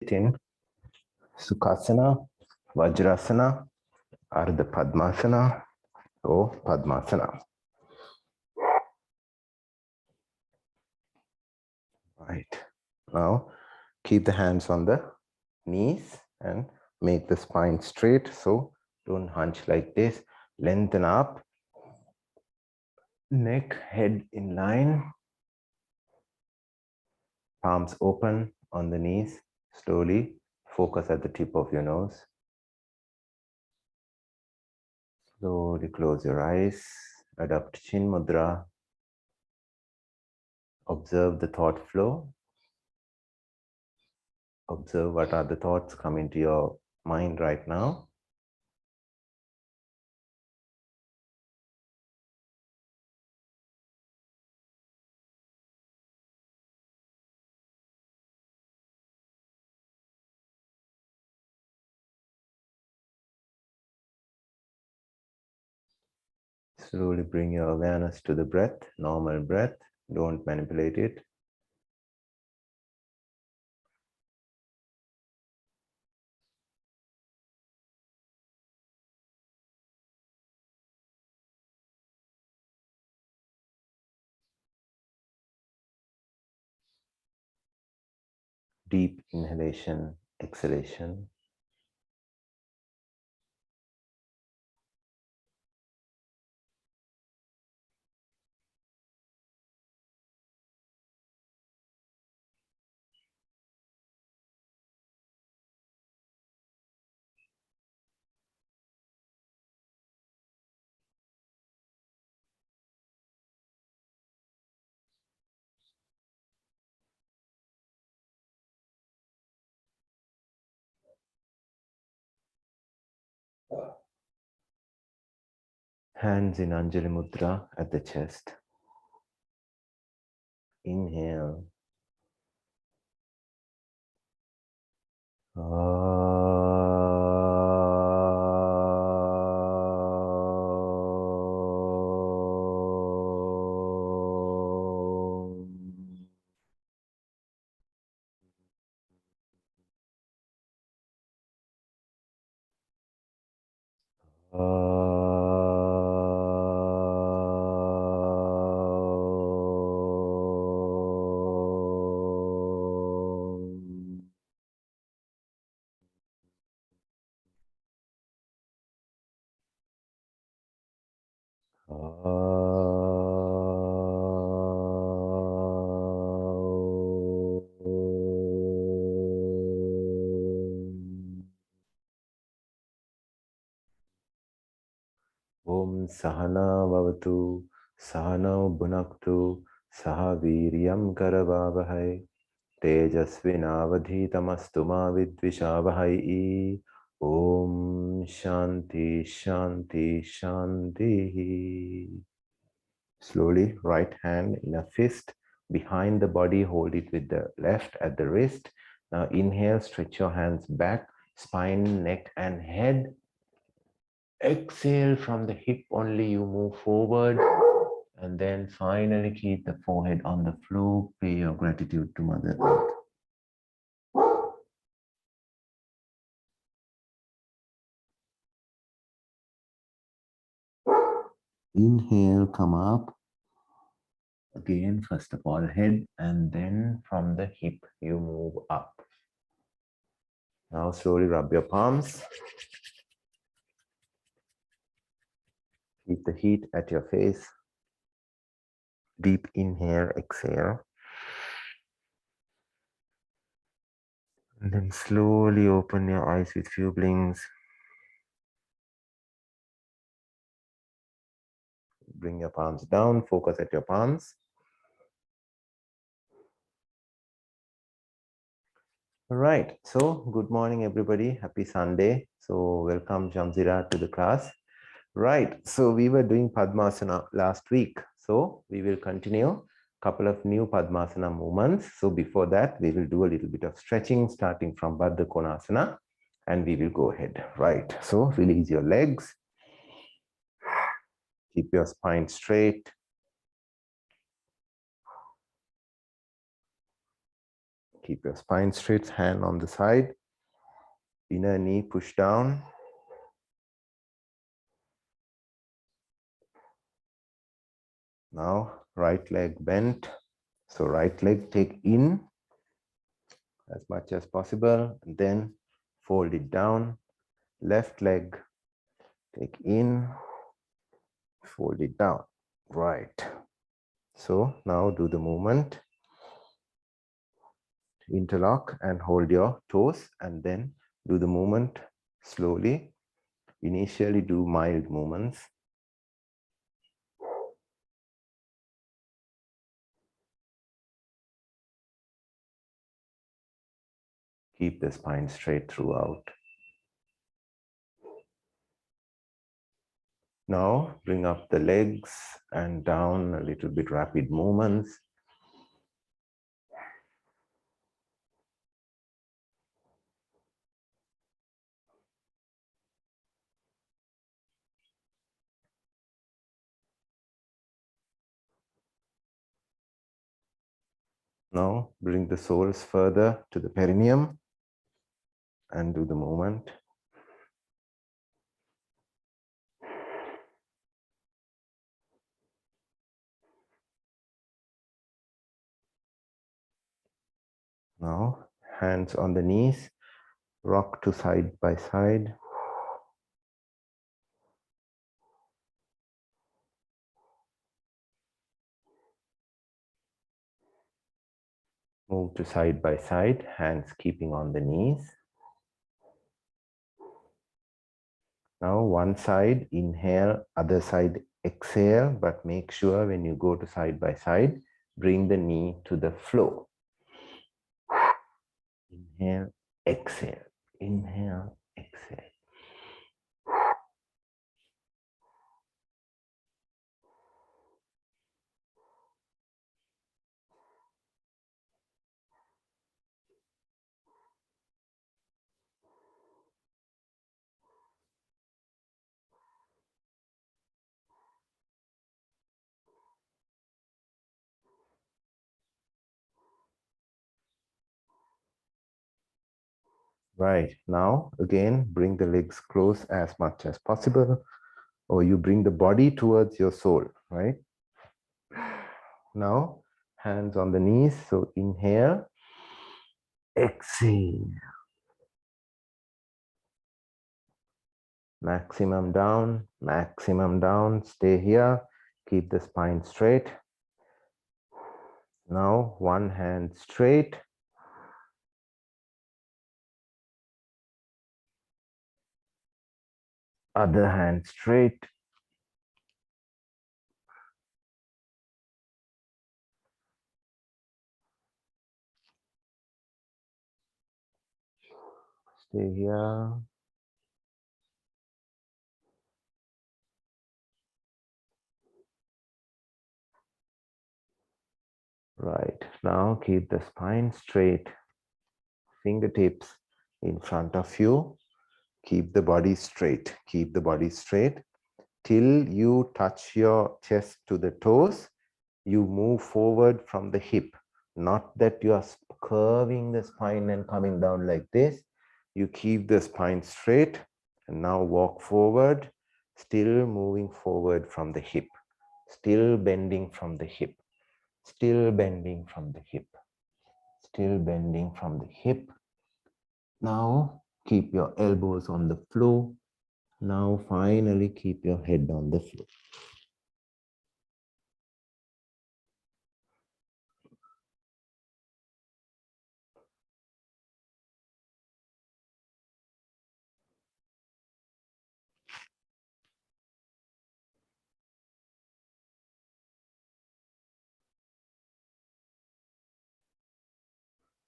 in Sukhasana, Vajrasana, Ardha Padmasana, or Padmasana. Right. Now, keep the hands on the knees and make the spine straight. So, don't hunch like this. Lengthen up. Neck, head in line. Palms open on the knees. Slowly focus at the tip of your nose. Slowly close your eyes. Adopt Chin Mudra. Observe the thought flow. Observe what are the thoughts coming to your mind right now. Slowly bring your awareness to the breath, normal breath. Don't manipulate it. Deep inhalation, exhalation. Hands in Anjali Mudra at the chest. Inhale. Om Sahana Vavatu, Sahana Bhunaktu, Saha Viryam Karavavahai, Tejasvinavadhitamastu ma vidvishavahai. Om Shanti Shanti Shanti. Slowly, right hand in a fist behind the body, hold it with the left at the wrist. Now inhale, stretch your hands back, spine, neck and head. Exhale, from the hip only you move forward, and then finally keep the forehead on the floor. Pay your gratitude to Mother Earth. Inhale, come up. Again, first of all, head, and then from the hip you move up. Now slowly rub your palms. Keep the heat at your face. Deep inhale, exhale. And then slowly open your eyes with few blinks. Bring your palms down, focus at your palms. All right, so good morning, everybody. Happy Sunday. So welcome, Jamzira, to the class. Right, so we were doing Padmasana last week. So we will continue a couple of new Padmasana movements. So before that, we will do a little bit of stretching, starting from Baddhakonasana, and we will go ahead. Right, so release your legs. Keep your spine straight. Keep your spine straight, hand on the side. Inner knee push down. Now, right leg bent. So right leg take in as much as possible, and then fold it down. Left leg take in, fold it down. Right. So now do the movement. Interlock and hold your toes, and then do the movement slowly. Initially do mild movements. Keep the spine straight throughout. Now bring up the legs and down, a little bit rapid movements. Now bring the soles further to the perineum and do the movement. Now hands on the knees, rock to side by side. Move to side by side, hands keeping on the knees. Now one side, inhale, other side, exhale, but make sure when you go to side by side, bring the knee to the floor. Inhale, exhale, inhale, exhale. Right, now again, bring the legs close as much as possible, or you bring the body towards your soul, right? Now, hands on the knees, so inhale, exhale. Maximum down, stay here, keep the spine straight. Now, one hand straight. Other hand straight. Stay here. Right, now keep the spine straight. Fingertips in front of you. Keep the body straight. Keep the body straight till you touch your chest to the toes. You move forward from the hip. Not that you are curving the spine and coming down like this. You keep the spine straight and now walk forward, still moving forward from the hip, still bending from the hip, still bending from the hip, still bending from the hip. Now keep your elbows on the floor. Now finally keep your head on the floor.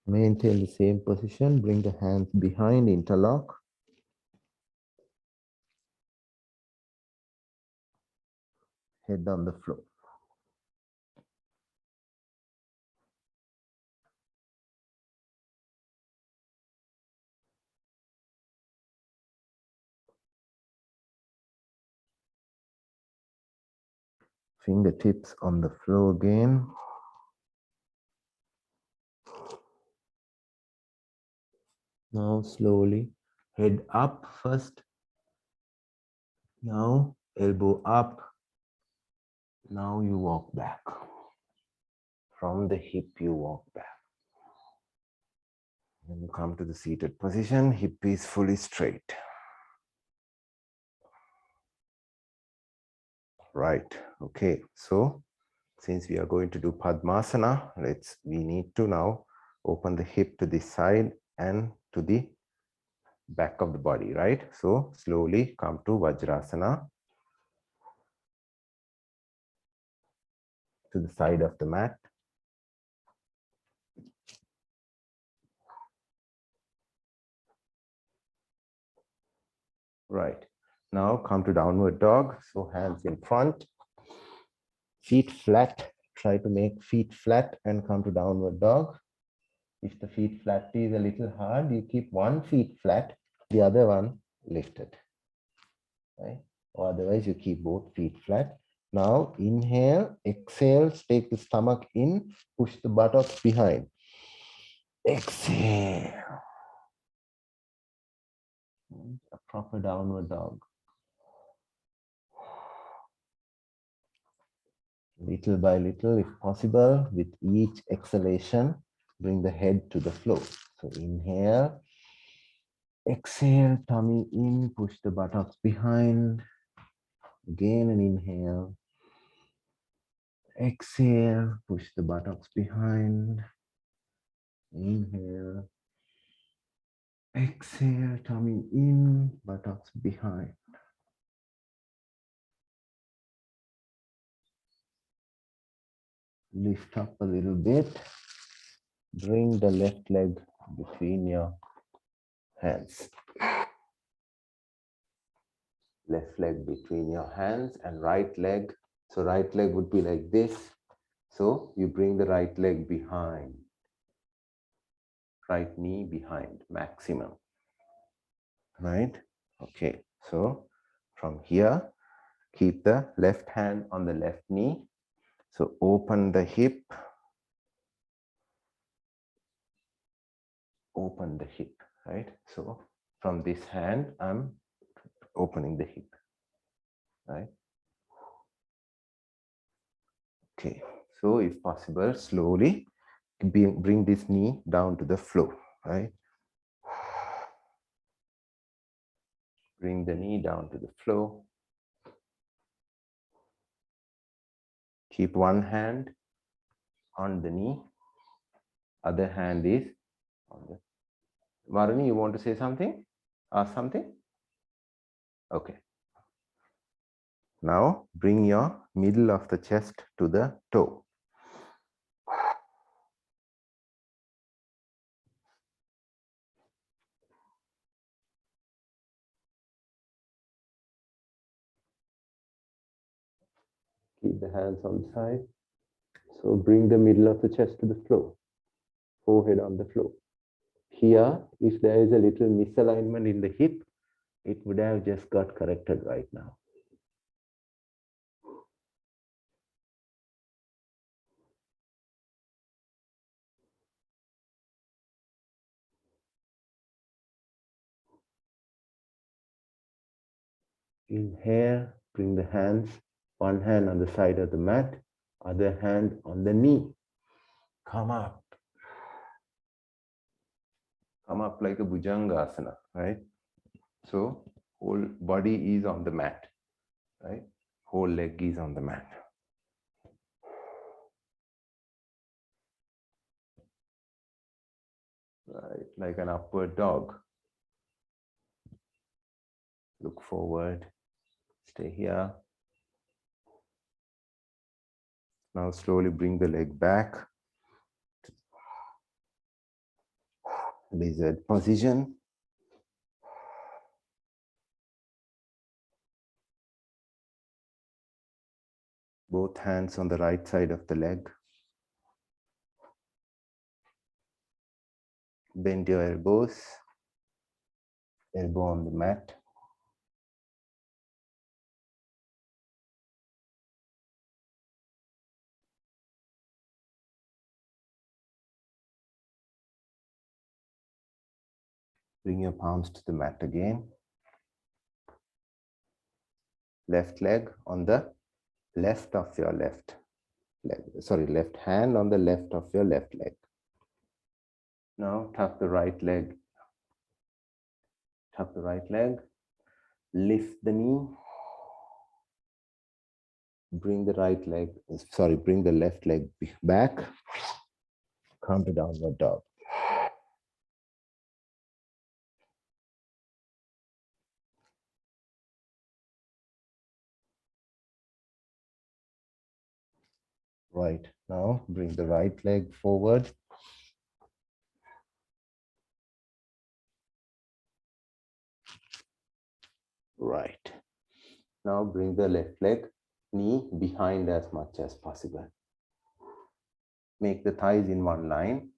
Maintain the same position. Bring the hands behind, interlock. Head on the floor. Fingertips on the floor again. Now slowly, head up first. Now elbow up. Now you walk back. From the hip, you walk back. When you come to the seated position, hip is fully straight. Right. Okay. So since we are going to do Padmasana, we need to now open the hip to this side and to the back of the body, right? So slowly come to Vajrasana, to the side of the mat. Right. Now come to downward dog. So hands in front, feet flat. Try to make feet flat and come to downward dog. If the feet flat is a little hard, you keep one feet flat, the other one lifted. Right? Or otherwise you keep both feet flat. Now inhale, exhale, take the stomach in, push the buttocks behind. Exhale. A proper downward dog. Little by little, if possible, with each exhalation, bring the head to the floor. So inhale, exhale, tummy in, push the buttocks behind. Again an inhale. Exhale, push the buttocks behind. Inhale. Exhale, tummy in, buttocks behind. Lift up a little bit. Bring the left leg between your hands. Left leg between your hands and right leg. So right leg would be like this. So you bring the right leg behind. Right knee behind, maximum. Right? Okay. So from here, keep the left hand on the left knee. So open the hip. Open the hip, right? So from this hand, I'm opening the hip, right? Okay. So if possible, slowly bring this knee down to the floor, right? Bring the knee down to the floor. Keep one hand on the knee. Other hand is on the... Varuni, you want to say something? Ask something? Okay. Now bring your middle of the chest to the toe. Keep the hands on the side. So bring the middle of the chest to the floor. Forehead on the floor. Here, if there is a little misalignment in the hip, it would have just got corrected right now. Inhale, bring the hands, one hand on the side of the mat, other hand on the knee. Come up. Come up like a Bhujangasana, right? So whole body is on the mat, right? Whole leg is on the mat. Right, like an upward dog. Look forward, stay here. Now slowly bring the leg back. Lizard position. Both hands on the right side of the leg. Bend your elbows. Elbow on the mat. Bring your palms to the mat again. Left leg on the left of your left leg. Sorry, left hand on the left of your left leg. Now tuck the right leg. Tuck the right leg. Lift the knee. Bring the right leg, bring the left leg back. Come to downward dog. Right, now bring the right leg forward. Right. Now bring the left leg, knee behind as much as possible. Make the thighs in one line.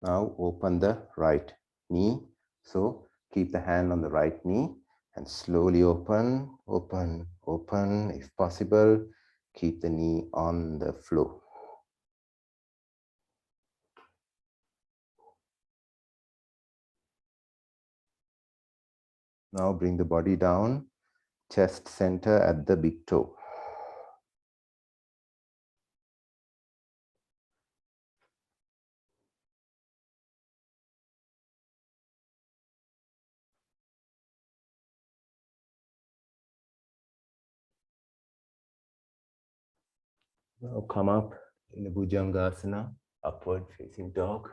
Now open the right knee. So keep the hand on the right knee and slowly open, open, open. If possible, keep the knee on the floor. Now bring the body down, chest center at the big toe. Now come up in the Bhujangasana, upward facing dog.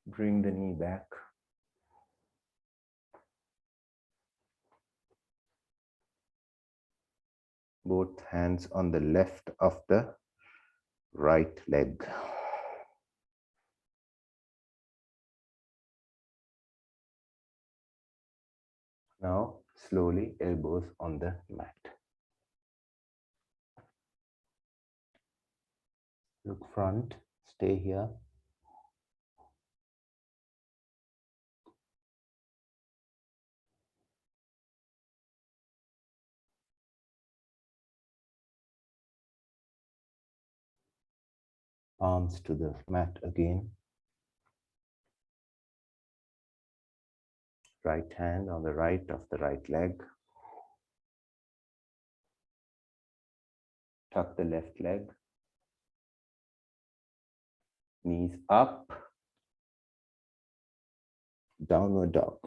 Bring the knee back. Both hands on the left of the right leg. Now slowly elbows on the mat. Look front, stay here. Palms to the mat again. Right hand on the right of the right leg. Tuck the left leg. Knees up. Downward dog.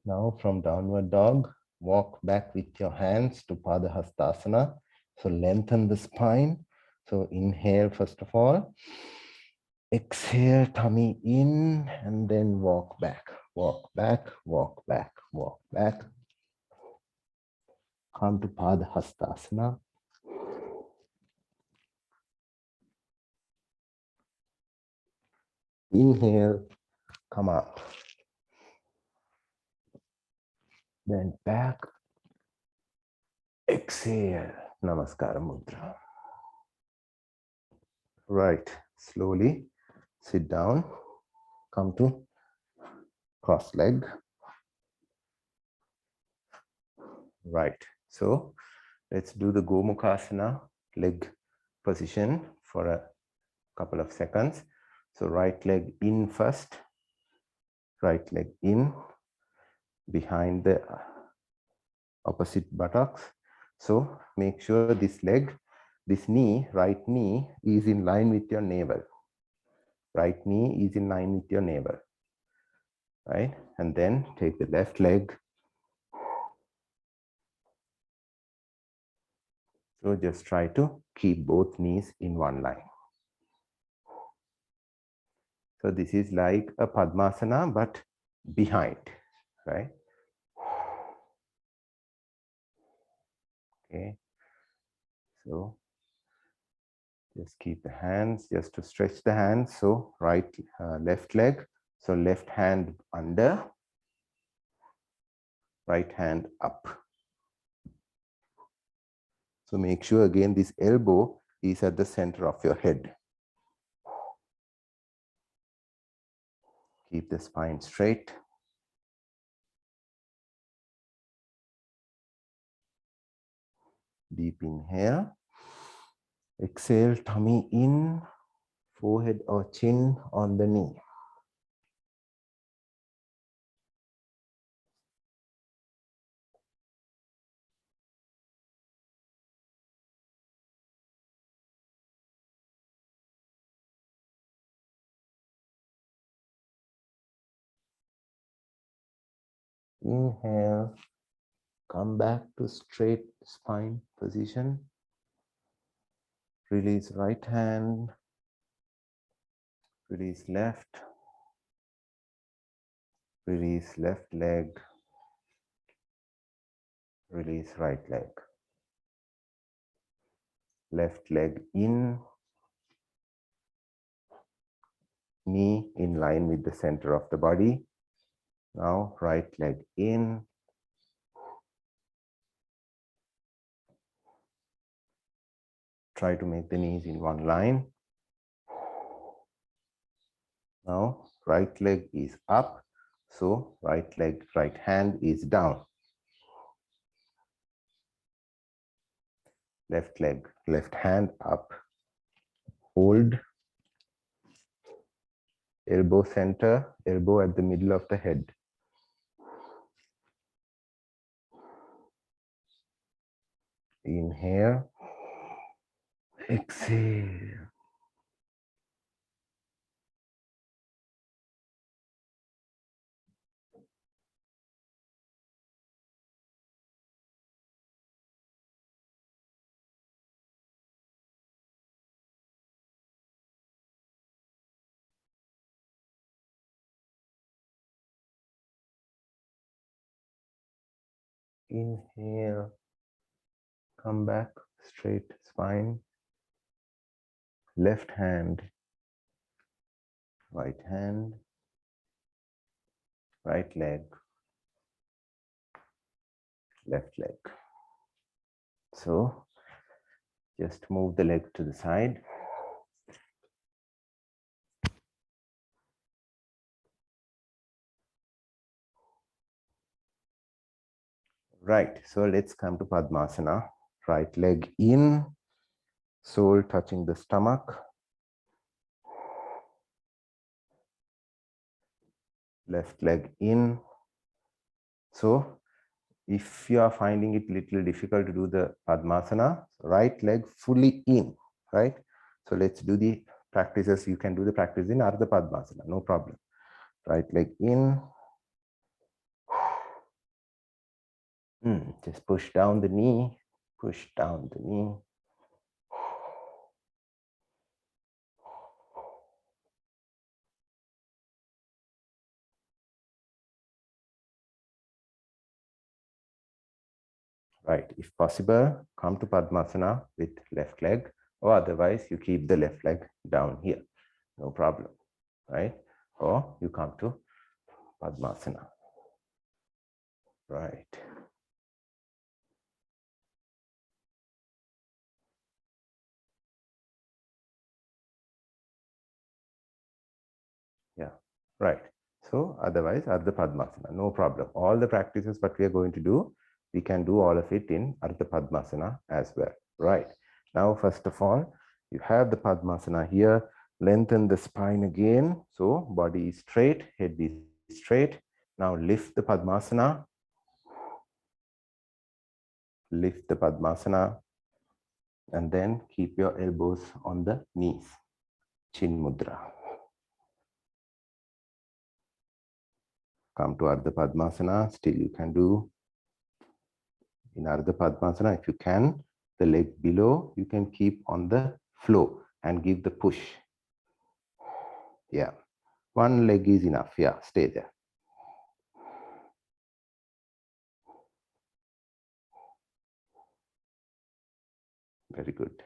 Now from downward dog, walk back with your hands to Padahastasana. So lengthen the spine. So inhale first of all. Exhale, tummy in, and then walk back. Walk back, walk back, walk back. Come to Padahastasana. Inhale, come up. Then back. Exhale, Namaskara Mudra. Right, slowly sit down. Come to cross leg. Right, so let's do the Gomukasana leg position for a couple of seconds. So right leg in first, right leg in behind the opposite buttocks. So make sure this leg, this knee, right knee is in line with your navel. Right knee is in line with your navel. Right, and then take the left leg. So just try to keep both knees in one line. So this is like a Padmasana, but behind, right? Okay. So just keep the hands, just to stretch the hands. So right, left leg. So left hand under, right hand up. So make sure again this elbow is at the center of your head. Keep the spine straight. Deep inhale. Exhale, tummy in, forehead or chin on the knee. Inhale, come back to straight spine position. Release right hand, release left, release left leg, release right leg. Left leg in, knee in line with the center of the body. Now right leg in, try to make the knees in one line. Now right leg is up, so right leg, right hand is down. Left leg, left hand up. Hold. Elbow center, elbow at the middle of the head. Inhale. Exhale. Inhale. Come back, straight spine. Left hand, right hand, right leg, left leg. So just move the leg to the side. Right, so let's come to Padmasana. Right leg in, sole touching the stomach. Left leg in. So if you are finding it little difficult to do the Padmasana, right leg fully in, right? So let's do the practices. You can do the practice in Ardha Padmasana, no problem. Right leg in. Just push down the knee, push down the knee. Right, if possible, come to Padmasana with left leg, or otherwise you keep the left leg down here, no problem, right? Or you come to Padmasana, right? Yeah, right. So otherwise, Ardha Padmasana, no problem. All the practices what we are going to do, we can do all of it in Ardha Padmasana as well, right? Now, first of all, you have the Padmasana here. Lengthen the spine again. So body is straight, head is straight. Now lift the Padmasana. Lift the Padmasana. And then keep your elbows on the knees. Chin Mudra. Come to Ardha Padmasana. Still you can do in Ardha Padmasana, if you can, the leg below, you can keep on the floor and give the push. Yeah, one leg is enough. Yeah, stay there. Very good.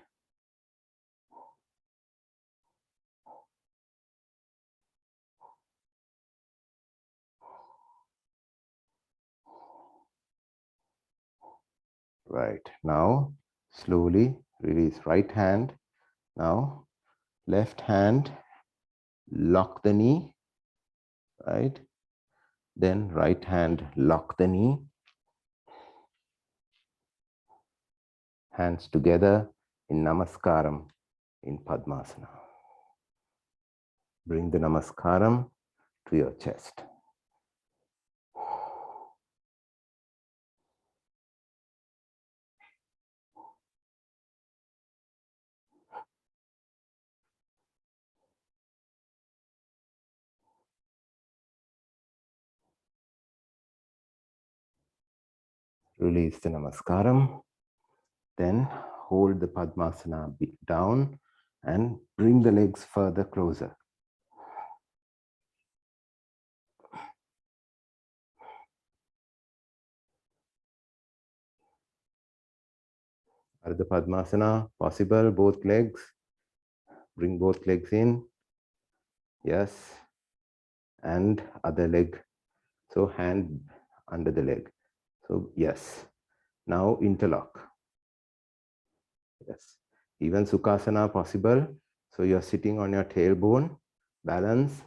Right, now slowly release right hand, Now, left hand, lock the knee, right? Then right hand, lock the knee. Hands together in Namaskaram in Padmasana. Bring the Namaskaram to your chest. Release the Namaskaram. Then hold the Padmasana down and bring the legs further closer. Ardha Padmasana, possible, both legs. Bring both legs in. Yes. And other leg. So hand under the leg. So yes. Now interlock. Yes. Even Sukhasana possible. So you're sitting on your tailbone. Balance.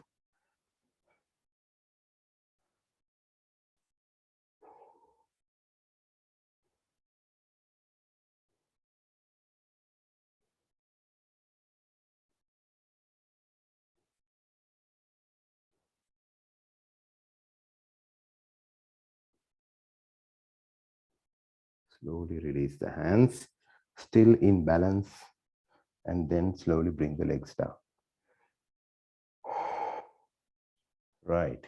Slowly release the hands. Still in balance. And then slowly bring the legs down. Right.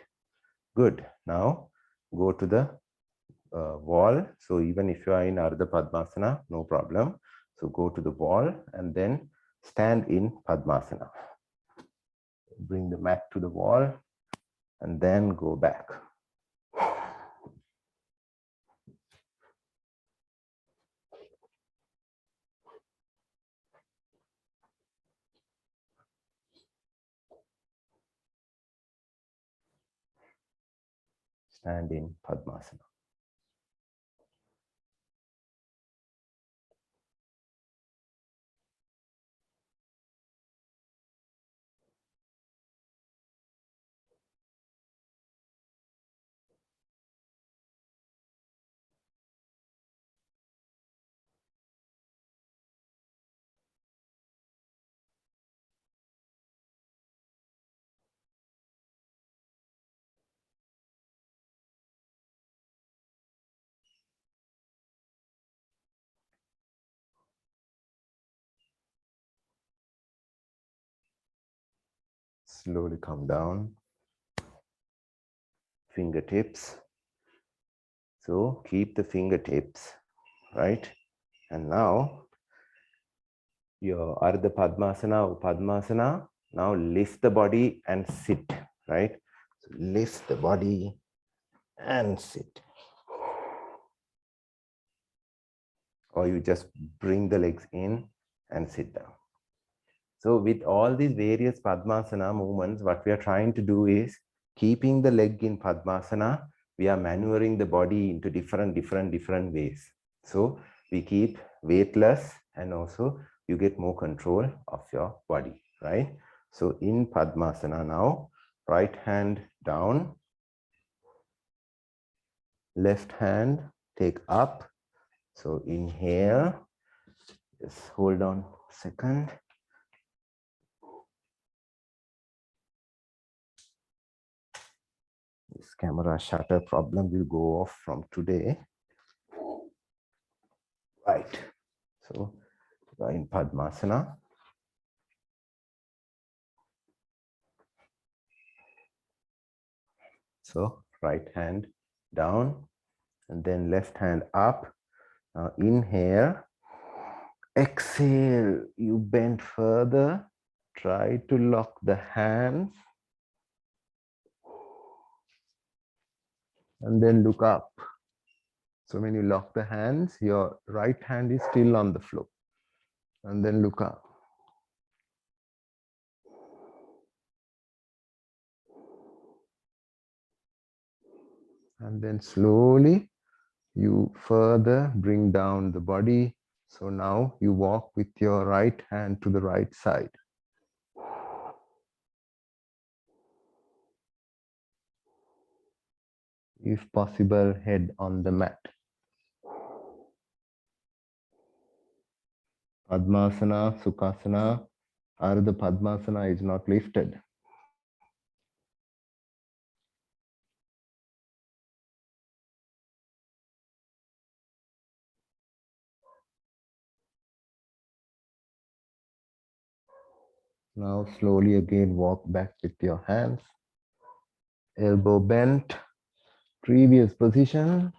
Good. Now go to the wall. So even if you are in Ardha Padmasana, no problem. So go to the wall and then stand in Padmasana. Bring the mat to the wall and then go back. Stand in Padmasana. Slowly come down. Fingertips. So keep the fingertips, right? And now your Ardha Padmasana or Padmasana. Now lift the body and sit, right? So lift the body and sit. Or you just bring the legs in and sit down. So with all these various Padmasana movements, what we are trying to do is keeping the leg in Padmasana, we are maneuvering the body into different ways. So we keep weightless and also you get more control of your body, right? So in Padmasana now, right hand down, left hand take up. So inhale, just hold on a second. This camera shutter problem will go off from today. Right. So in Padmasana. So right hand down and then left hand up. Now inhale. Exhale. You bend further. Try to lock the hands. And then look up. So when you lock the hands, your right hand is still on the floor. And then look up. And then slowly you further bring down the body So now you walk with your right hand to the right side. If possible, head on the mat. Padmasana, Sukhasana, Ardha Padmasana is not lifted. Now slowly again walk back with your hands. Elbow bent. Previous position.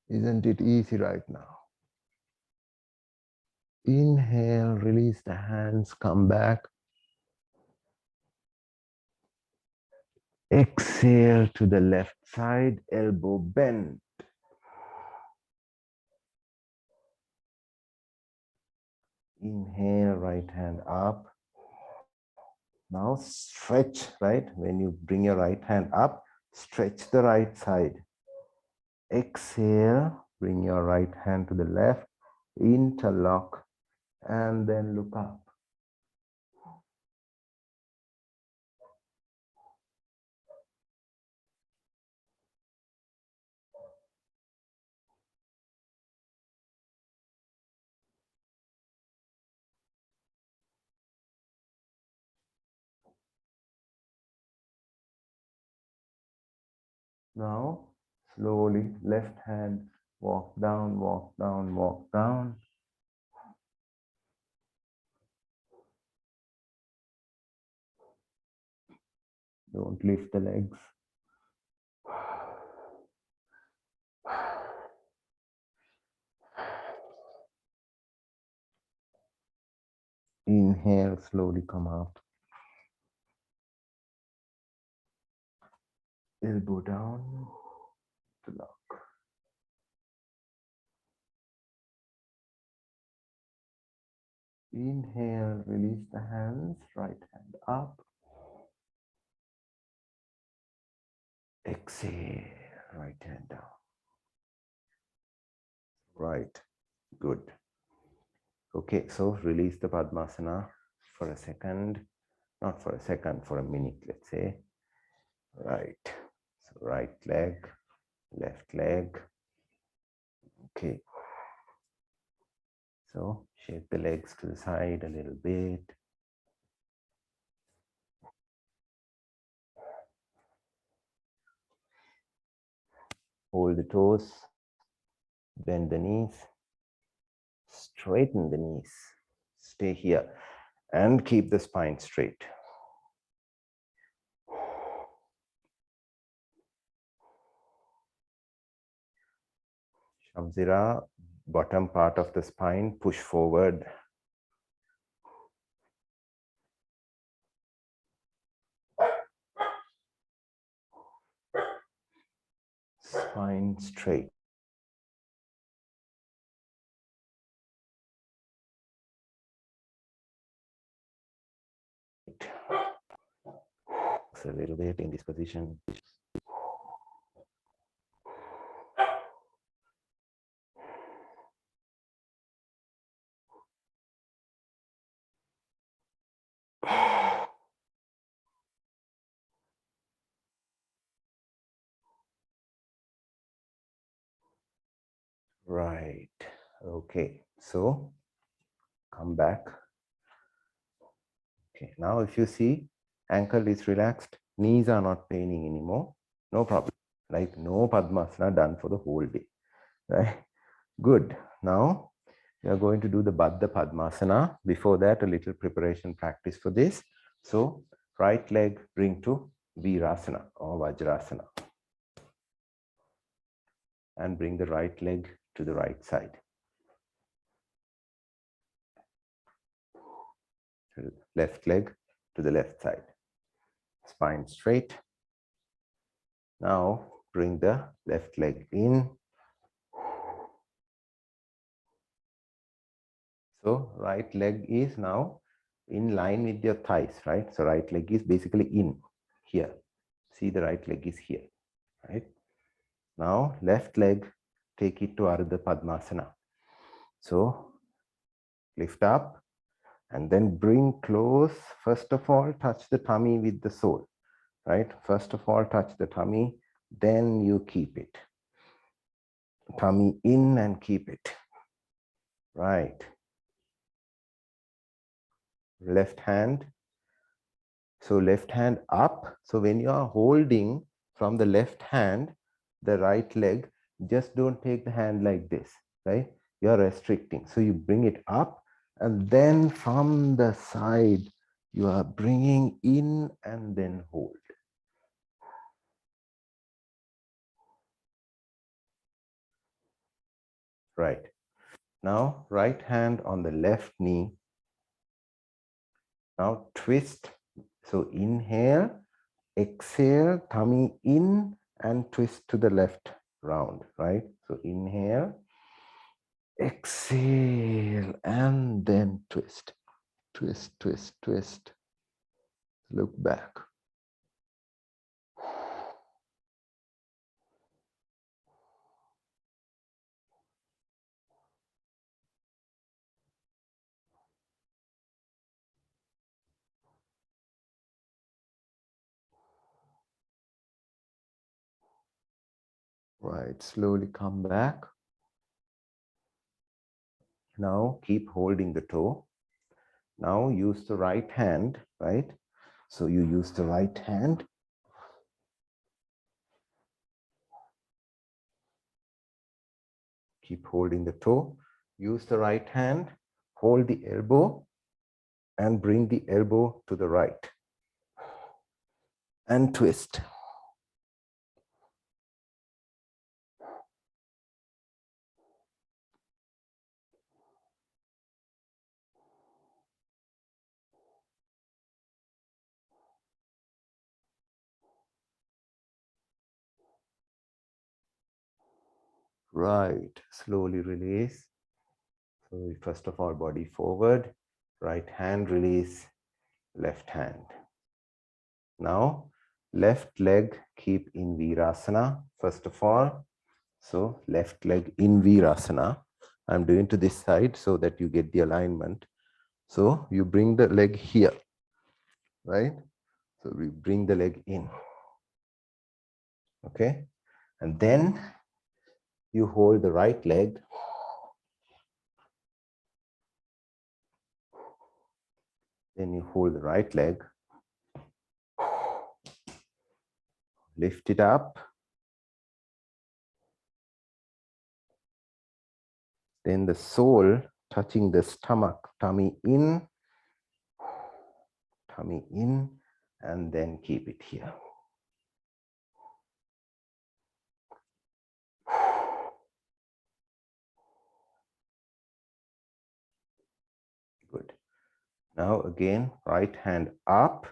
Isn't it easy right now? Inhale, release the hands, come back. Exhale to the left side, elbow bent. Inhale, right hand up. Now stretch, right? When you bring your right hand up, stretch the right side. Exhale, bring your right hand to the left, interlock, and then look up. Now, slowly, left hand, walk down, walk down, walk down. Don't lift the legs. Inhale, slowly come out. Elbow down, to lock. Inhale, release the hands, right hand up. Exhale, right hand down. Right, good. Okay, so release the Padmasana for a second, not for a second, for a minute, let's say. Right, so right leg, left leg. Okay. So shake the legs to the side a little bit. Hold the toes, bend the knees, straighten the knees. Stay here and keep the spine straight. Shamsira, bottom part of the spine, push forward. Spine straight. A little bit in this position. Right. Okay. So come back. Okay. Now, if you see, ankle is relaxed, knees are not paining anymore. No problem. Like no Padmasana done for the whole day. Right. Good. Now we are going to do the Baddha Padmasana. Before that, a little preparation practice for this. So right leg bring to Virasana or Vajrasana. And bring the right leg to the right side. Left leg to the left side. Spine straight. Now bring the left leg in. So right leg is now in line with your thighs, right? So right leg is basically in here. See, the right leg is here, right? Now left leg, take it to Ardha Padmasana. So lift up, and then bring close. First of all, touch the tummy with the sole, right? First of all, touch the tummy, then you keep it. Tummy in and keep it. Right. Left hand. So left hand up. So when you are holding from the left hand, the right leg, just don't take the hand like this, right? You're restricting. So you bring it up, and then from the side, you are bringing in and then hold. Right. Now, right hand on the left knee. Now twist. So inhale, exhale, tummy in and twist to the left round, right? So inhale, exhale, and then twist. Twist, twist, twist. Look back. Right, slowly come back. Now keep holding the toe. Now use the right hand, right? So you use the right hand. Keep holding the toe. Use the right hand. Hold the elbow and bring the elbow to the right. And twist. Right, slowly release. So first of all, body forward, right hand release, left hand. Now, left leg keep in Virasana, first of all. So left leg in Virasana. I'm doing to this side so that you get the alignment. So you bring the leg here, right? So we bring the leg in. Okay. And then you hold the right leg. Then you hold the right leg. Lift it up. Then the sole touching the stomach, tummy in, and then keep it here. Good. Now again, right hand up,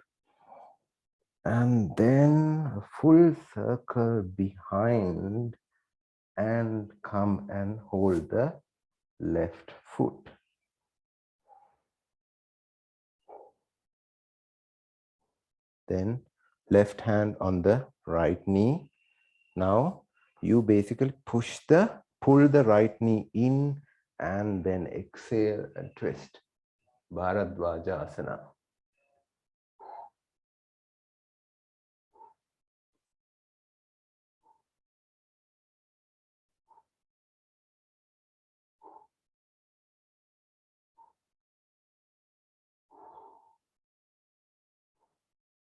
and then a full circle behind, and come and hold the left foot. Then left hand on the right knee. Now you basically pull the right knee in, and then exhale and twist. Asana.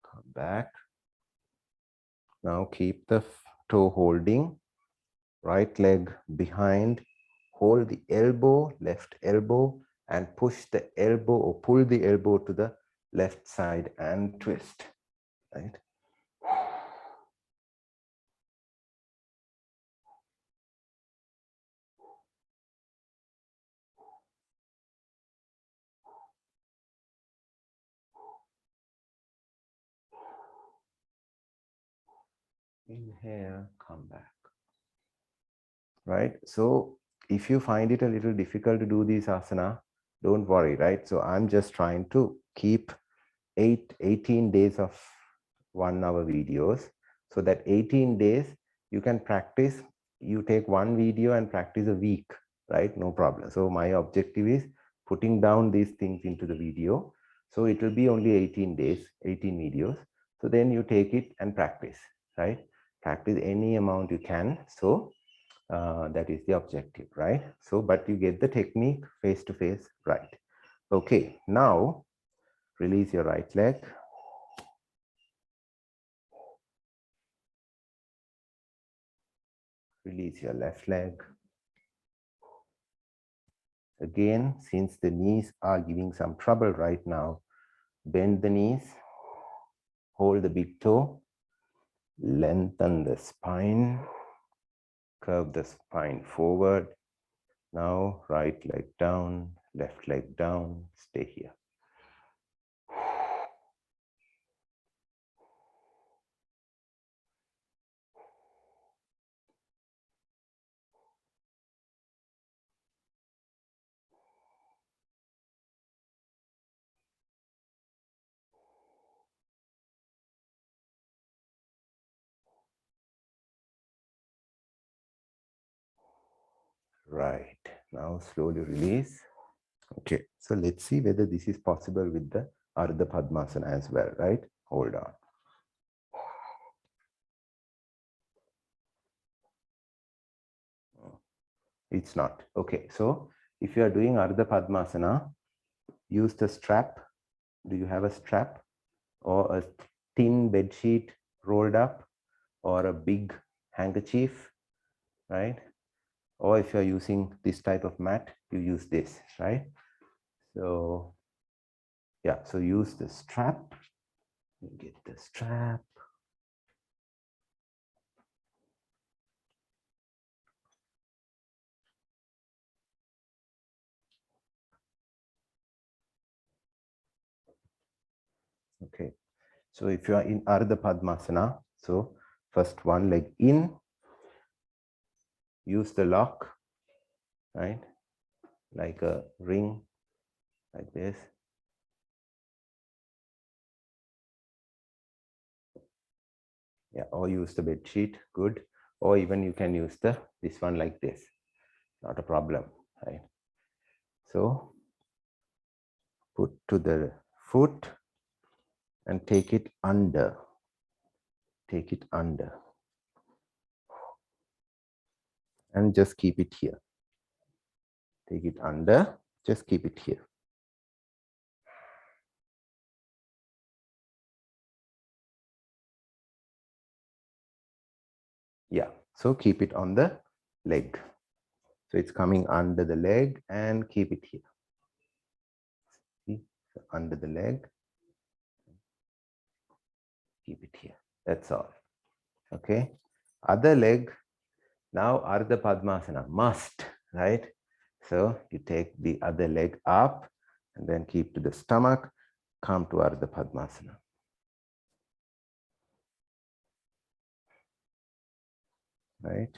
Come back. Now keep the toe holding. Right leg behind. Hold the elbow, left elbow, and push the elbow or pull the elbow to the left side and twist. Right? Inhale, come back. Right? So if you find it a little difficult to do these asana, don't worry, right? So I'm just trying to keep 18 days of 1 hour videos, so that 18 days you can practice. You take one video and practice a week, right? No problem. So my objective is putting down these things into the video. So it will be only 18 days, 18 videos. So then you take it and practice, right? Practice any amount you can. So that is the objective, right? So, but you get the technique face to face, right? Okay, now release your right leg. Release your left leg. Again, since the knees are giving some trouble right now, bend the knees, hold the big toe, lengthen the spine, curve the spine forward. Now, right leg down, left leg down, stay here. Right, now slowly release. Okay, so let's see whether this is possible with the Ardha Padmasana as well, right? Hold on. It's not. Okay, so if you are doing Ardha Padmasana, use the strap. Do you have a strap or a thin bed sheet rolled up or a big handkerchief, right? Or if you're using this type of mat, you use this, right? So yeah, so use the strap. Get the strap. Okay, so if you are in Ardha Padmasana, so first one leg in, use the lock, right? Like a ring, like this. Yeah, or use the bed sheet, good. Or even you can use this one like this, not a problem, right? So put to the foot and take it under. Take it under. And just keep it here. Take it under, just keep it here. Yeah, so keep it on the leg. So it's coming under the leg and keep it here. See, so under the leg, keep it here. That's all. Okay, other leg. Now Ardha Padmasana, must, right? So you take the other leg up and then keep to the stomach, come to Ardha Padmasana. Right?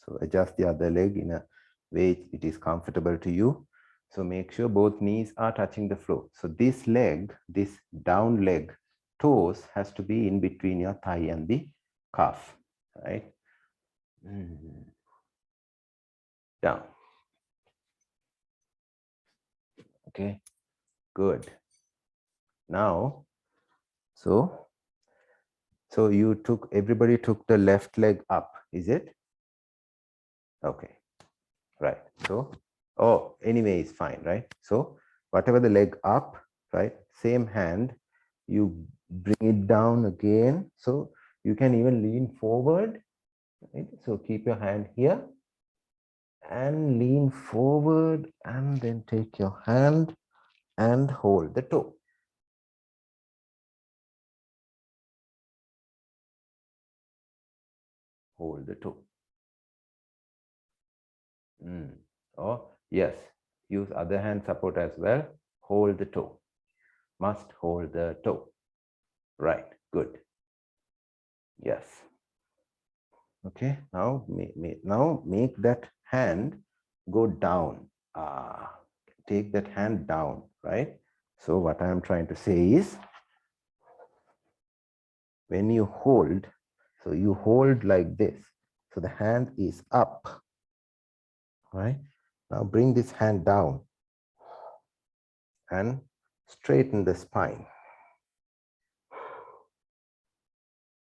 So adjust the other leg in a way it is comfortable to you. So make sure both knees are touching the floor. So this leg, this down leg, toes has to be in between your thigh and the calf, right? Down. Okay, good. Now, so everybody took the left leg up, is it? Okay, right. So, oh, anyway, it's fine, right? So whatever the leg up, right? Same hand, you bring it down again. So you can even lean forward, right? So keep your hand here and lean forward and then take your hand and hold the toe. Hold the toe. Or yes, use other hand support as well. Hold the toe. Must hold the toe. Right, good. Yes. Okay, now make that hand go down. Take that hand down, right? So what I am trying to say is, when you hold, so you hold like this. So the hand is up, right? Now bring this hand down. and straighten the spine.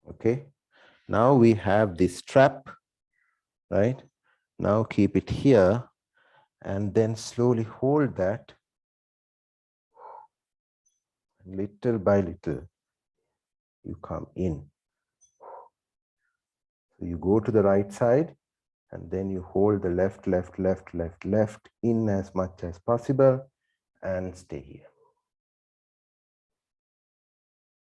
Okay, now we have this strap, right? Now keep it here and then slowly hold that. Little by little, you come in. So you go to the right side and then you hold the left, left, left, left, left in as much as possible and stay here.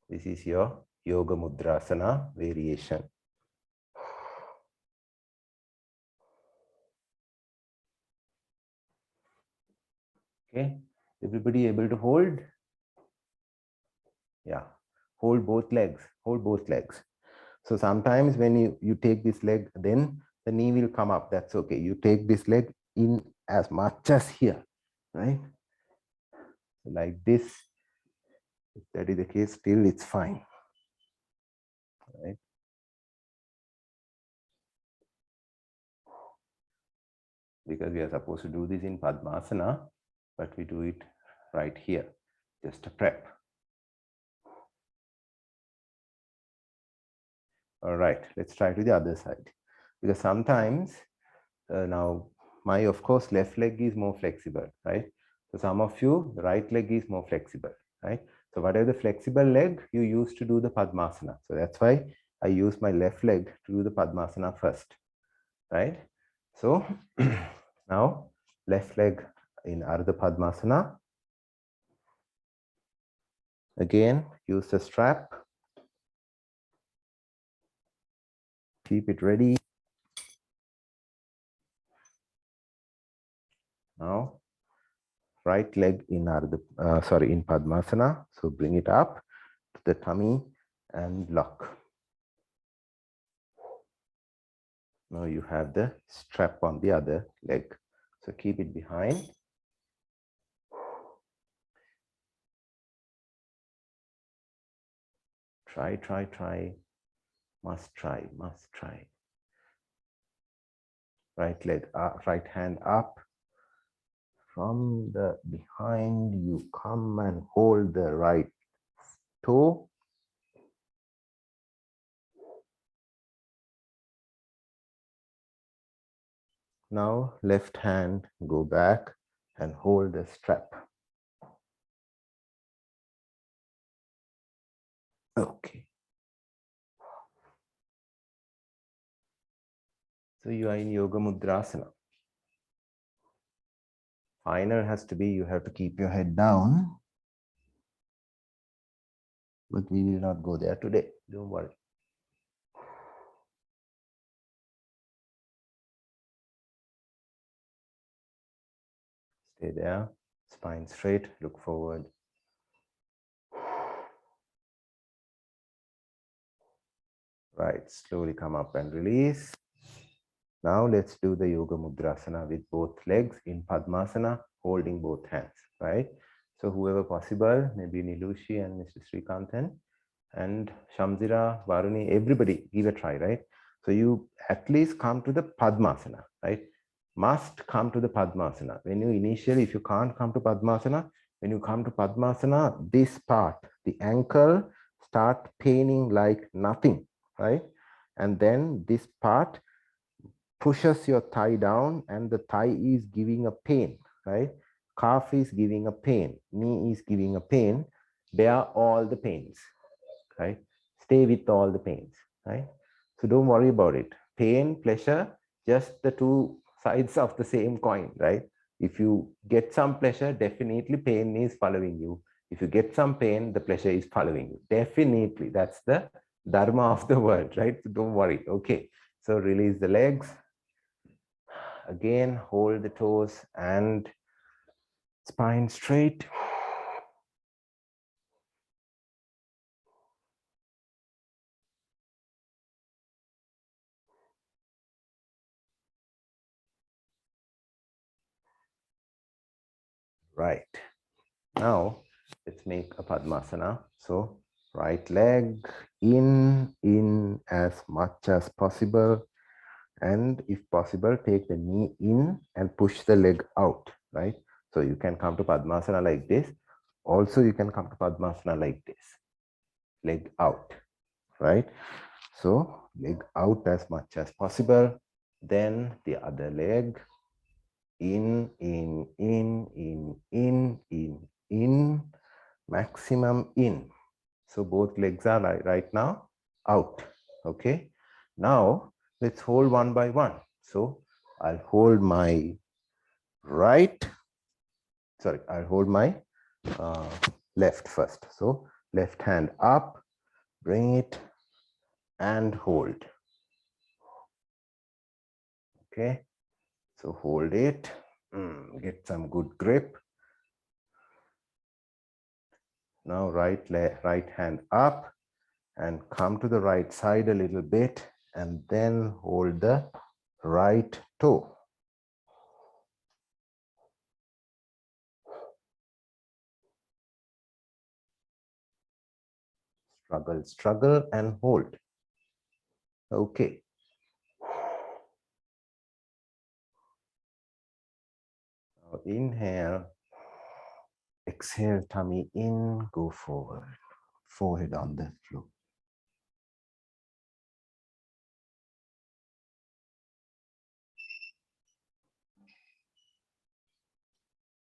This is your Yoga Mudrasana variation. Okay, everybody able to hold? Yeah, hold both legs, hold both legs. So sometimes when you take this leg, then the knee will come up. That's okay. You take this leg in as much as here, right? Like this. If that is the case, still it's fine, right? Because we are supposed to do this in Padmasana, but we do it right here, just a prep. All right, let's try to the other side. Because sometimes, now my, of course, left leg is more flexible, right? So some of you, the right leg is more flexible, right? So whatever the flexible leg you use to do the Padmasana. So that's why I use my left leg to do the Padmasana first, right? So now left leg in Ardha Padmasana. Again, use the strap. Keep it ready. Now, right leg in in Padmasana. So bring it up to the tummy and lock. Now you have the strap on the other leg. So keep it behind. Try, try, try. Must try, must try. Right leg up, right hand up. From the behind, you come and hold the right toe. Now left hand, go back and hold the strap. Okay. So you are in Yoga Mudrasana. Final has to be, you have to keep your head down. But we will not go there today. Don't worry. Stay there. Spine straight. Look forward. Right. Slowly come up and release. Now let's do the Yoga Mudrasana with both legs in Padmasana, holding both hands. Right. So whoever possible, maybe Nilushi and Mr. Srikanthan and Shamzira, Varuni, everybody give a try. Right. So you at least come to the Padmasana. Right. Must come to the Padmasana. When you initially, if you can't come to Padmasana, when you come to Padmasana, this part, the ankle, start paining like nothing, right? And then this part pushes your thigh down and the thigh is giving a pain, right? Calf is giving a pain, knee is giving a pain. Bear all the pains, right? Stay with all the pains, right? So don't worry about it. Pain, pleasure, just the two sides of the same coin, right? If you get some pleasure, definitely pain is following you. If you get some pain, the pleasure is following you. Definitely, that's the dharma of the world, right? So don't worry. Okay, so release the legs. Again, hold the toes and spine straight. Right. Now, let's make a Padmasana. So, right leg in as much as possible. And if possible, take the knee in and push the leg out, right? So you can come to Padmasana like this, Also, you can come to Padmasana like this, leg out, right? So leg out as much as possible. Then the other leg, in, maximum in. So both legs are right now out, okay? Now let's hold one by one. So I'll hold my I'll hold my left first. So left hand up, bring it and hold. Okay, so hold it, get some good grip. Now right hand up and come to the right side a little bit and then hold the right toe. Struggle and hold. Okay. Now inhale, exhale, tummy in, go forward, forehead on the floor.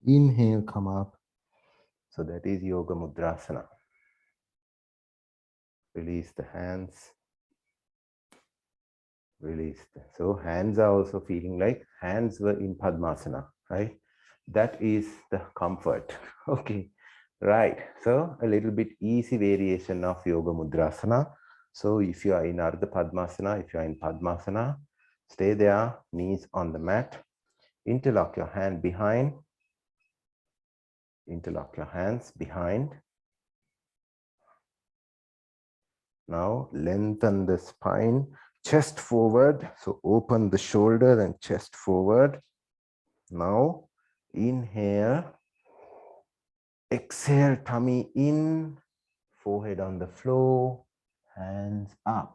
Inhale, come up. So that is Yoga Mudrasana. Release the hands. Release. So hands are also feeling like hands were in Padmasana, right? That is the comfort. Okay, right. So a little bit easy variation of Yoga Mudrasana. So if you are in Ardha Padmasana, if you are in Padmasana, stay there, knees on the mat. Interlock your hand behind. Interlock your hands behind. Now lengthen the spine, chest forward. So open the shoulder and chest forward. Now inhale, exhale, tummy in, forehead on the floor, hands up.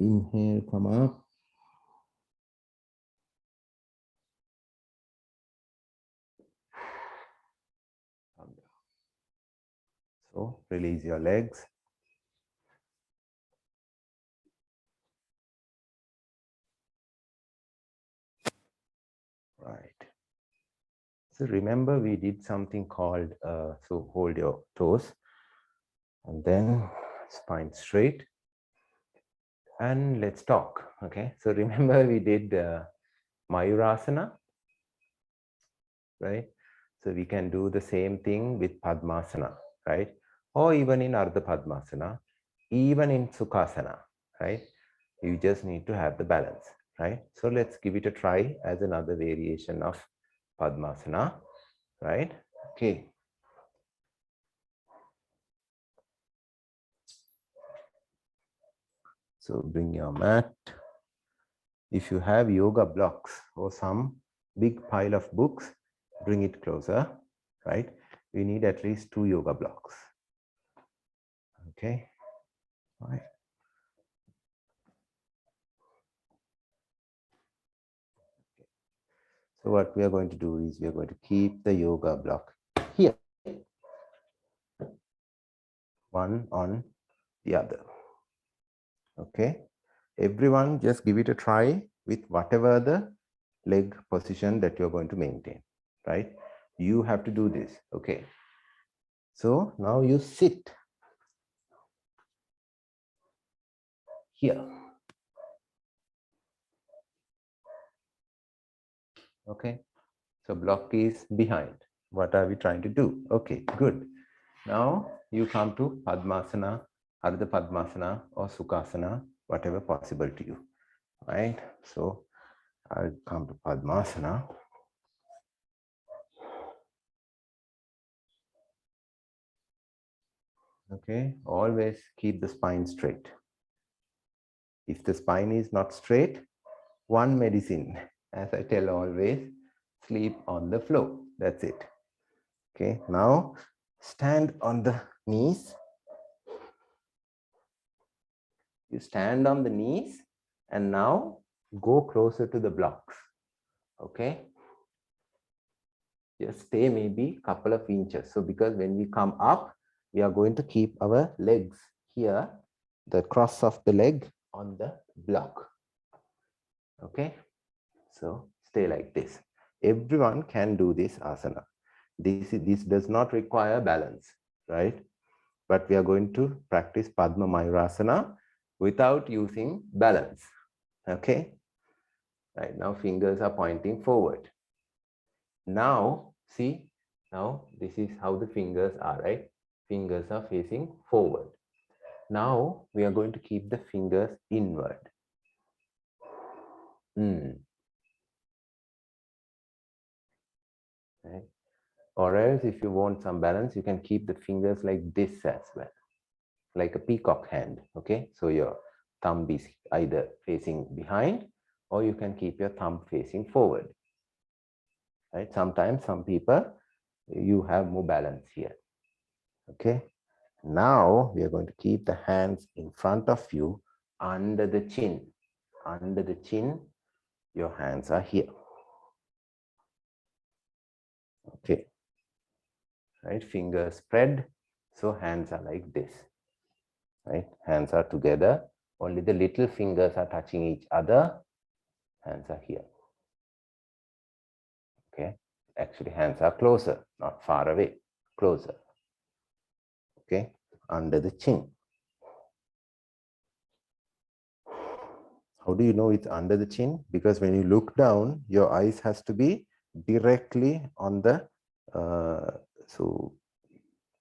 Inhale, come up. So release your legs. Right. So remember we did something called, so hold your toes and then spine straight. And let's talk, okay? So remember we did Mayurasana, right? So we can do the same thing with Padmasana, right? Or even in Ardha Padmasana, even in Sukhasana, right? You just need to have the balance, right? So let's give it a try as another variation of Padmasana, right? Okay. So bring your mat. If you have yoga blocks or some big pile of books, bring it closer, right? We need at least 2 yoga blocks. Okay. All right. So what we are going to do is we are going to keep the yoga block here, one on the other. Okay. Everyone just give it a try with whatever the leg position that you're going to maintain, right? You have to do this. Okay. So now you sit here. Okay. So block is behind. What are we trying to do? Okay, good. Now you come to Padmasana, Ardha Padmasana or Sukhasana, whatever possible to you, right? So I'll come to Padmasana. Okay, always keep the spine straight. If the spine is not straight, one medicine, As I tell always, sleep on the floor. That's it. Okay, now stand on the knees. You stand on the knees and now go closer to the blocks. Okay, just stay maybe a couple of inches. So because when we come up, we are going to keep our legs here, the cross of the leg on the block. Okay, so stay like this. Everyone can do this asana. This does not require balance, right? But we are going to practice Padma Mayurasana without using balance. Okay, right now fingers are pointing forward. Now see, now this is how the fingers are, right? Fingers are facing forward. Now we are going to keep the fingers inward. Right? Or else if you want some balance, you can keep the fingers like this as well, like a peacock hand. Okay, so your thumb is either facing behind or you can keep your thumb facing forward. Right? Sometimes some people, you have more balance here. Okay, now we are going to keep the hands in front of you under the chin. Under the chin, your hands are here. Okay, right, fingers spread, so hands are like this. Right, hands are together, only the little fingers are touching each other. Hands are here. Okay, actually hands are closer, not far away, closer. Okay, under the chin. How do you know it's under the chin? Because when you look down, your eyes has to be directly on the, so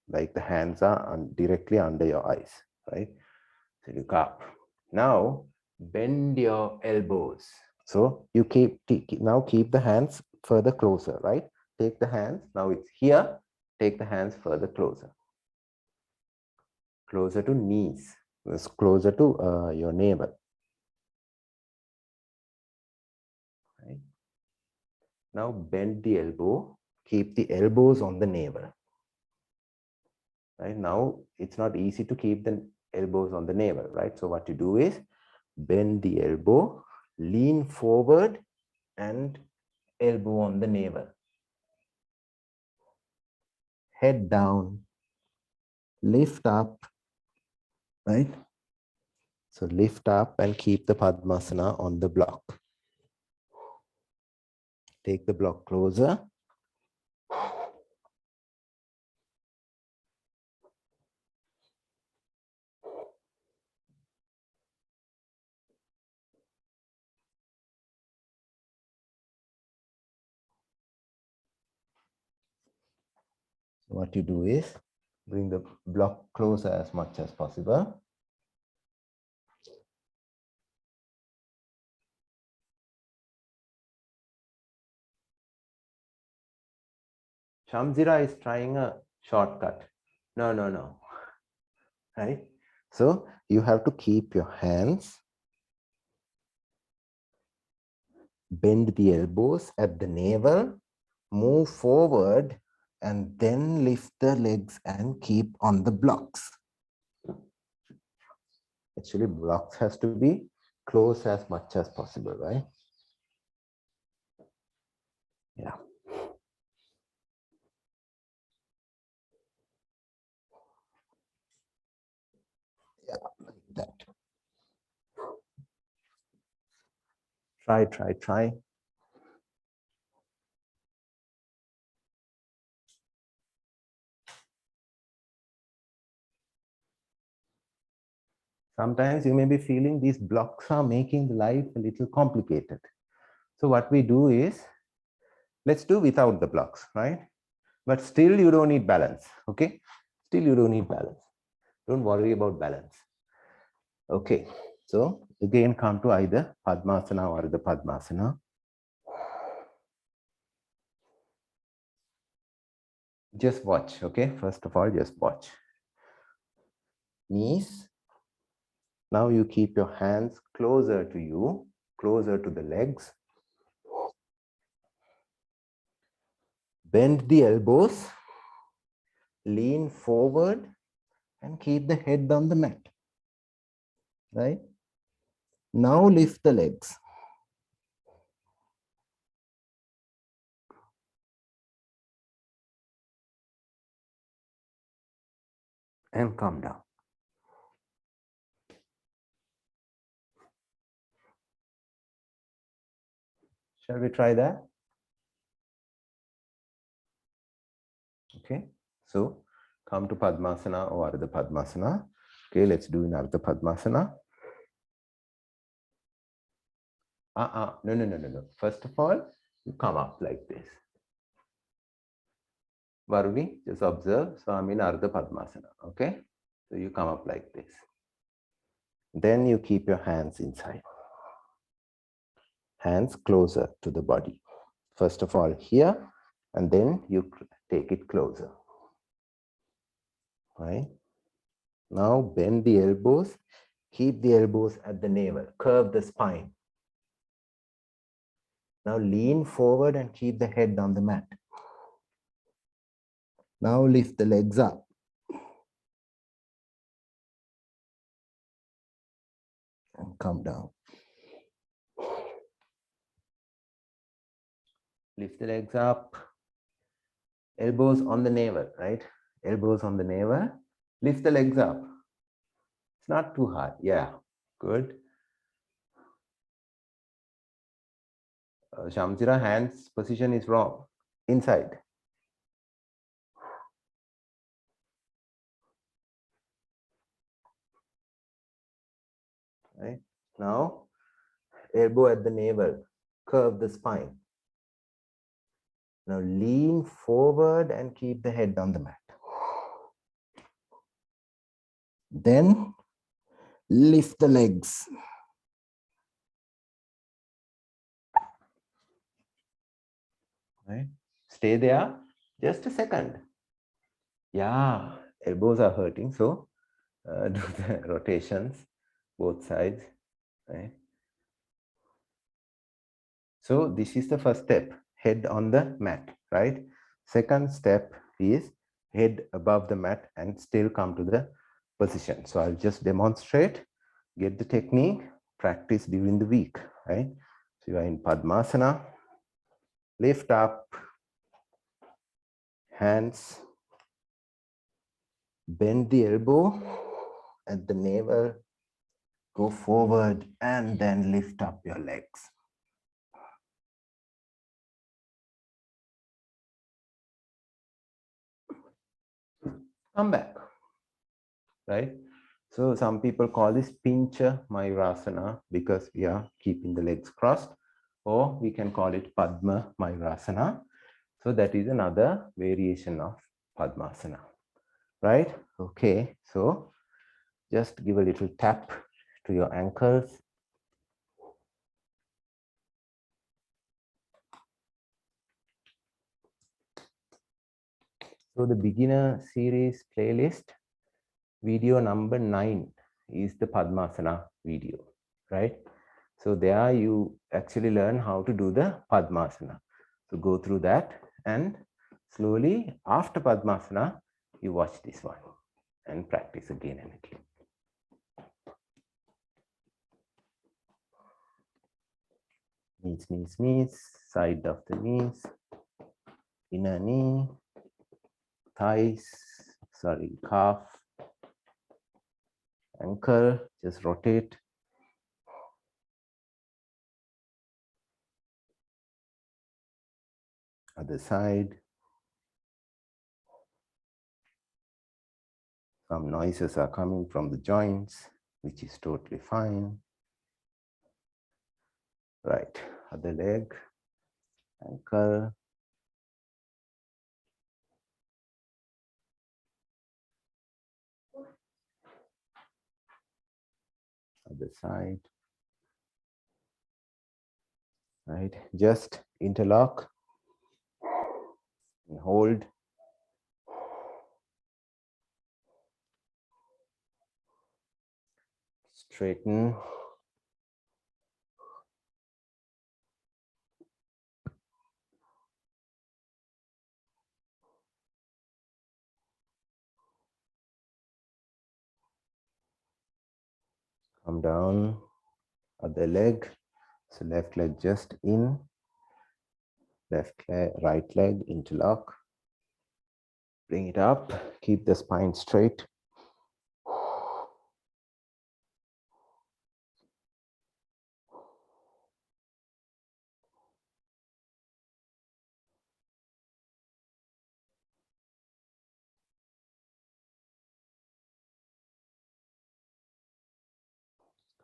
like the hands are directly under your eyes, right? So look up. Now bend your elbows. So you now keep the hands further closer, right? Take the hands, now it's here, take the hands further closer. Closer to knees, it's closer to your navel. Right? Now bend the elbow, keep the elbows on the navel. Right? Now it's not easy to keep the elbows on the navel, right? So what you do is bend the elbow, lean forward and elbow on the navel. Head down, lift up, right? So lift up and keep the Padmasana on the block. Take the block closer. So what you do is bring the block closer as much as possible. Shamzira is trying a shortcut. No, no, no. Right? So you have to keep your hands, bend the elbows at the navel, move forward, and then lift the legs and keep on the blocks. Actually, blocks has to be close as much as possible, right? Yeah. Yeah, like that. Try. Sometimes you may be feeling these blocks are making life a little complicated. So what we do is, let's do without the blocks, right? But still you don't need balance, okay? Still you don't need balance. Don't worry about balance. Okay, so again come to either Padmasana or the Padmasana. Just watch, okay? First of all, just watch. Knees. Now you keep your hands closer to you, closer to the legs. Bend the elbows, lean forward, and keep the head on the mat. Right? Now lift the legs. And come down. Shall we try that? Okay, so come to Padmasana or Ardha Padmasana. Okay, let's do in Ardha Padmasana. No. First of all, you come up like this. Varuni, just observe. So I'm in Ardha Padmasana. Okay, so you come up like this. Then you keep your hands inside. Hands closer to the body. First of all here, and then you take it closer. Right? Now bend the elbows. Keep the elbows at the navel. Curve the spine. Now lean forward and keep the head on the mat. Now lift the legs up. And come down. Lift the legs up. Elbows on the navel, right? Elbows on the navel. Lift the legs up. It's not too hard. Yeah, good. Shamsira, hands position is wrong. Inside. Right? Now, elbow at the navel. Curve the spine. Now lean forward and keep the head on the mat. Then lift the legs. Right? Stay there just a second. Yeah, elbows are hurting, so do the rotations, both sides. Right? So this is the first step, head on the mat, right? Second step is head above the mat and still come to the position. So I'll just demonstrate, get the technique, practice during the week, right? So you are in Padmasana, lift up, hands, bend the elbow at the navel, go forward and then lift up your legs. Come back, right? So some people call this Pincha Mayurasana because we are keeping the legs crossed, or we can call it Padma Mayurasana. So that is another variation of Padmasana, right? Okay, so just give a little tap to your ankles. So the beginner series playlist, video number 9 is the Padmasana video, right? So there you actually learn how to do the Padmasana. So go through that and slowly after Padmasana, you watch this one and practice again and again. Knees, side of the knees, inner knee, thighs, calf, ankle, just rotate. Other side. Some noises are coming from the joints, which is totally fine. Right, other leg, ankle. Other side. Right, just interlock and hold. Straighten. Come down, other leg. So left leg just in, right leg interlock. Bring it up, keep the spine straight.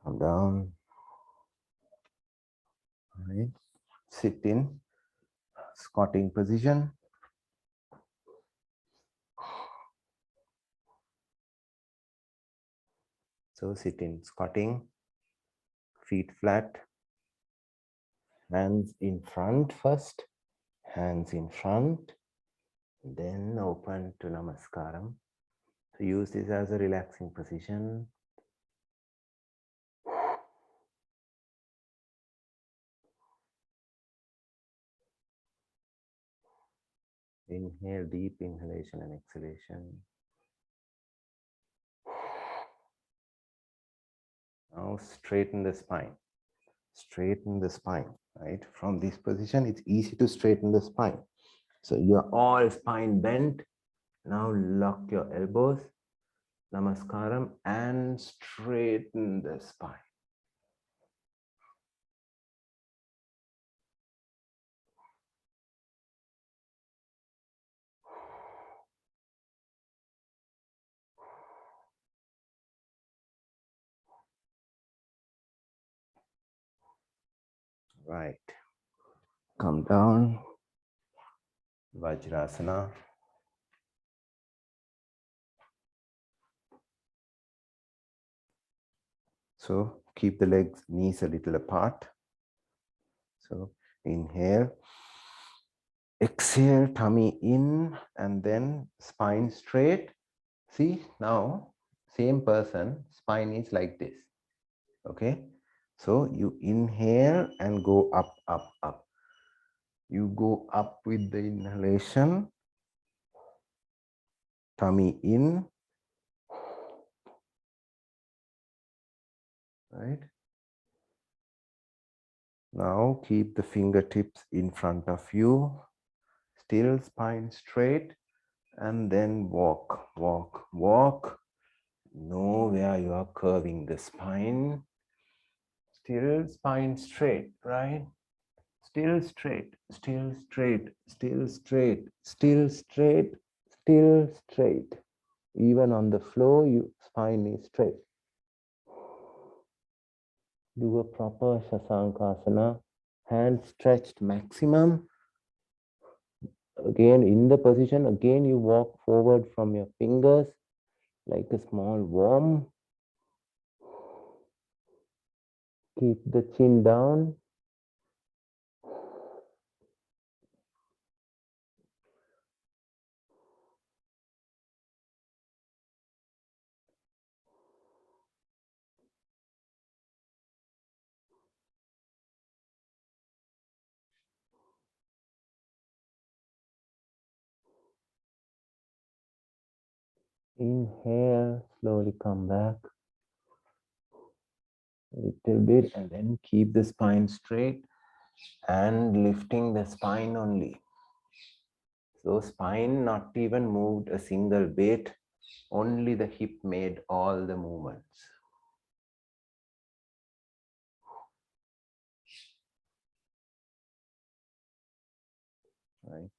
Come down. All right. Sit in squatting position. So sit in squatting, feet flat, hands in front first, hands in front, then open to Namaskaram. So use this as a relaxing position. Inhale, deep inhalation and exhalation. Now straighten the spine. Straighten the spine, right? From this position, it's easy to straighten the spine. So you're all spine bent. Now lock your elbows, Namaskaram, and straighten the spine. Right. Come down. Vajrasana. So keep the legs, knees a little apart. So inhale. Exhale, tummy in, and then spine straight. See, now, same person, spine is like this. Okay? So you inhale and go up, up, up. You go up with the inhalation. Tummy in. Right? Now keep the fingertips in front of you. Still spine straight. And then walk, walk, walk. Know where you are curving the spine. Still spine straight, right? Still straight, still straight, still straight, still straight, still straight. Even on the floor, your spine is straight. Do a proper Shasankasana, hands stretched maximum. Again, in the position, again you walk forward from your fingers like a small worm. Keep the chin down. Inhale, slowly come back a little bit and then keep the spine straight and lifting the spine only. So spine not even moved a single bit, only the hip made all the movements. Right?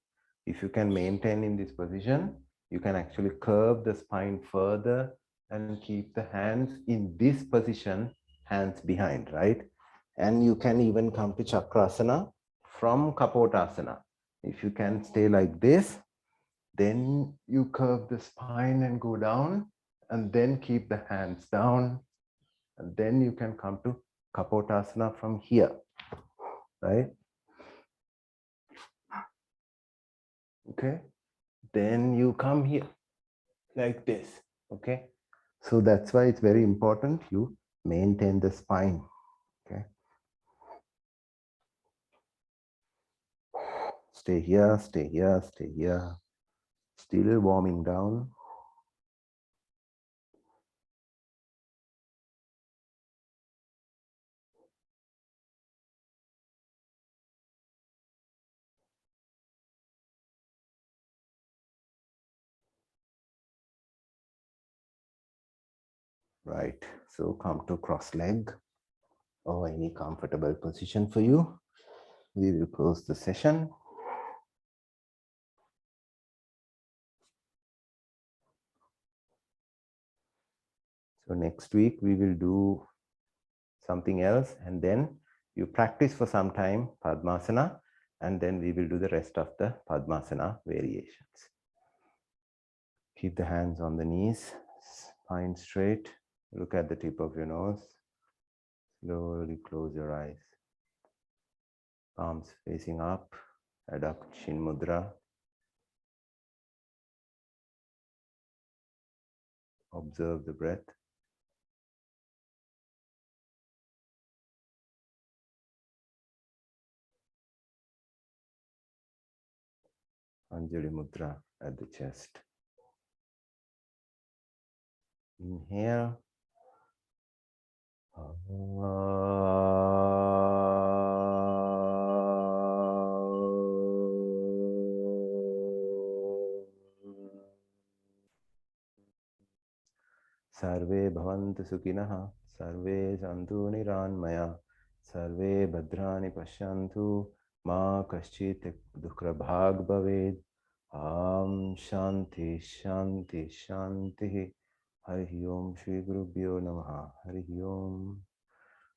If you can maintain in this position, you can actually curve the spine further and keep the hands in this position, hands behind, right? And you can even come to Chakrasana from Kapotasana. If you can stay like this, then you curve the spine and go down, and then keep the hands down, and then you can come to Kapotasana from here, right? Okay, then you come here like this. Okay, so that's why it's very important you maintain the spine. Okay, stay here, stay here, stay here. Still warming down. Right. So come to cross leg or any comfortable position for you. We will close the session. So next week we will do something else, and then you practice for some time Padmasana, and then we will do the rest of the Padmasana variations. Keep the hands on the knees, spine straight. Look at the tip of your nose. Slowly close your eyes. Palms facing up. Adapta Chin Mudra. Observe the breath. Anjali Mudra at the chest. Inhale. Sarve bhavantu sukhinah, sarve santu niranmaya, sarve bhadrani pashyantu, ma kaschit dukrabhag bhaved. Shanti, Shanti, Shanti. Hari Om Shri Gurubhyo Namaha. Hari Om.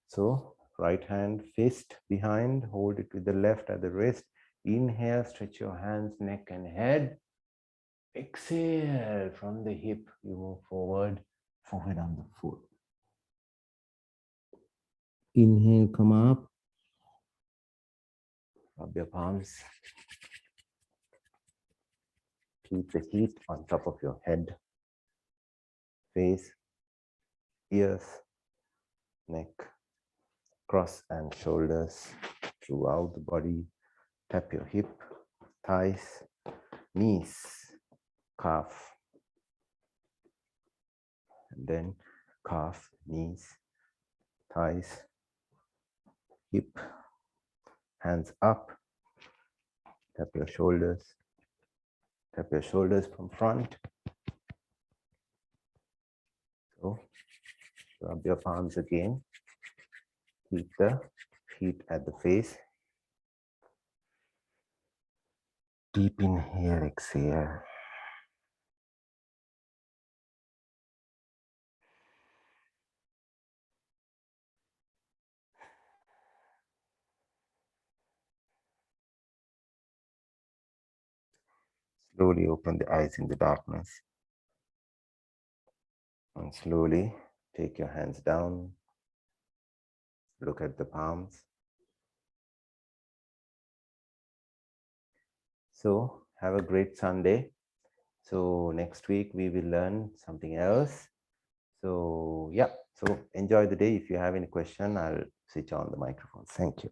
So, right hand fist behind, hold it with the left at the wrist. Inhale, stretch your hands, neck and head. Exhale, from the hip, you move forward, forward on the foot. Inhale, come up. Rub your palms. Keep the heat on top of your head, face, ears, neck. Cross and shoulders throughout the body. Tap your hip, thighs, knees, calf, and then calf, knees, thighs, hip, hands up. Tap your shoulders from front. So rub your palms again. Keep the feet at the face. Deep inhale, exhale. Slowly open the eyes in the darkness. And slowly take your hands down. Look at the palms. So have a great Sunday. So next week we will learn something else. So yeah, so enjoy the day. If you have any question, I'll switch on the microphone. Thank you.